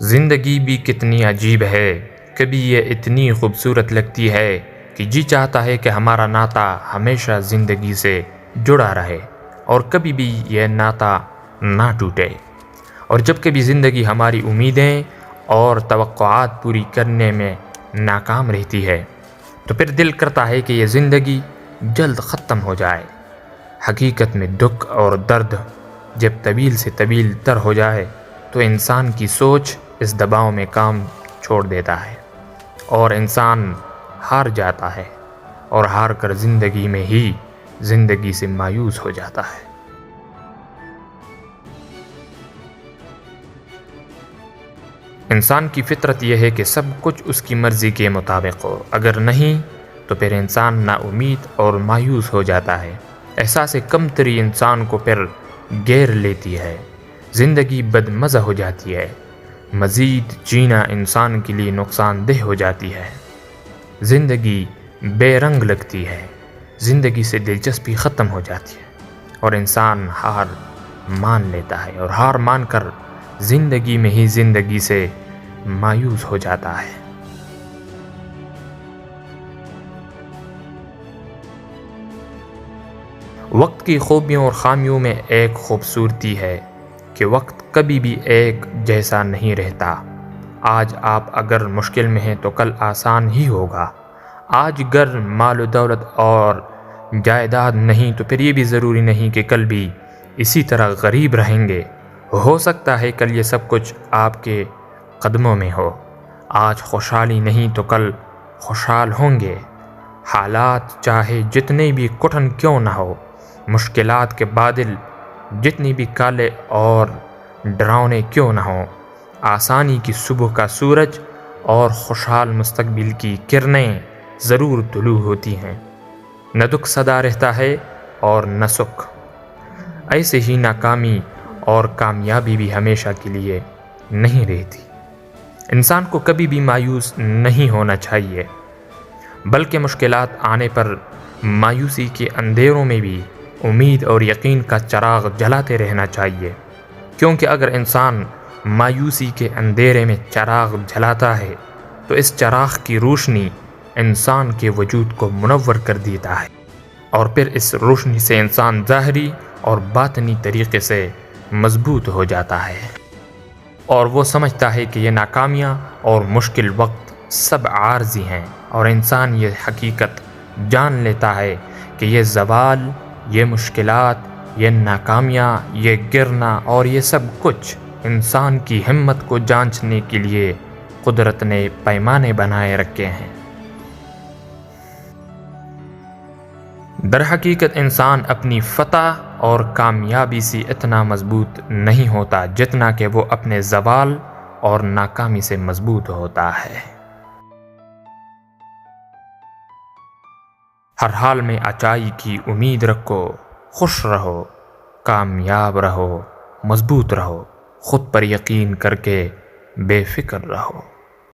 زندگی بھی کتنی عجیب ہے، کبھی یہ اتنی خوبصورت لگتی ہے کہ جی چاہتا ہے کہ ہمارا ناطہ ہمیشہ زندگی سے جڑا رہے، اور کبھی بھی یہ ناطہ نہ ٹوٹے۔ اور جب کبھی زندگی ہماری امیدیں اور توقعات پوری کرنے میں ناکام رہتی ہے تو پھر دل کرتا ہے کہ یہ زندگی جلد ختم ہو جائے۔ حقیقت میں دکھ اور درد جب طویل سے طویل تر ہو جائے تو انسان کی سوچ اس دباؤ میں کام چھوڑ دیتا ہے اور انسان ہار جاتا ہے، اور ہار کر زندگی میں ہی زندگی سے مایوس ہو جاتا ہے۔ انسان کی فطرت یہ ہے کہ سب کچھ اس کی مرضی کے مطابق ہو، اگر نہیں تو پھر انسان نا امید اور مایوس ہو جاتا ہے۔ احساس کمتری انسان کو پھر گھیر لیتی ہے، زندگی بدمزہ ہو جاتی ہے، مزید جینا انسان کے لیے نقصان دہ ہو جاتی ہے، زندگی بے رنگ لگتی ہے، زندگی سے دلچسپی ختم ہو جاتی ہے، اور انسان ہار مان لیتا ہے، اور ہار مان کر زندگی میں ہی زندگی سے مایوس ہو جاتا ہے۔ وقت کی خوبیوں اور خامیوں میں ایک خوبصورتی ہے کہ وقت کبھی بھی ایک جیسا نہیں رہتا۔ آج آپ اگر مشکل میں ہیں تو کل آسان ہی ہوگا۔ آج گر مال و دولت اور جائیداد نہیں تو پھر یہ بھی ضروری نہیں کہ کل بھی اسی طرح غریب رہیں گے۔ ہو سکتا ہے کل یہ سب کچھ آپ کے قدموں میں ہو۔ آج خوشحالی نہیں تو کل خوشحال ہوں گے۔ حالات چاہے جتنے بھی کٹھن کیوں نہ ہو، مشکلات کے بادل جتنی بھی کالے اور ڈراؤنے کیوں نہ ہوں، آسانی کی صبح کا سورج اور خوشحال مستقبل کی کرنیں ضرور طلوع ہوتی ہیں۔ نہ دکھ سدا رہتا ہے اور نہ سکھ۔ ایسے ہی ناکامی اور کامیابی بھی ہمیشہ کے لیے نہیں رہتی۔ انسان کو کبھی بھی مایوس نہیں ہونا چاہیے، بلکہ مشکلات آنے پر مایوسی کے اندھیروں میں بھی امید اور یقین کا چراغ جلاتے رہنا چاہیے، کیونکہ اگر انسان مایوسی کے اندھیرے میں چراغ جلاتا ہے تو اس چراغ کی روشنی انسان کے وجود کو منور کر دیتا ہے، اور پھر اس روشنی سے انسان ظاہری اور باطنی طریقے سے مضبوط ہو جاتا ہے، اور وہ سمجھتا ہے کہ یہ ناکامیاں اور مشکل وقت سب عارضی ہیں، اور انسان یہ حقیقت جان لیتا ہے کہ یہ زوال، یہ مشکلات، یہ ناکامیاں، یہ گرنا اور یہ سب کچھ انسان کی ہمت کو جانچنے کے لیے قدرت نے پیمانے بنائے رکھے ہیں۔ در حقیقت انسان اپنی فتح اور کامیابی سے اتنا مضبوط نہیں ہوتا جتنا کہ وہ اپنے زوال اور ناکامی سے مضبوط ہوتا ہے۔ ہر حال میں اچائی کی امید رکھو، خوش رہو، کامیاب رہو، مضبوط رہو، خود پر یقین کر کے بے فکر رہو۔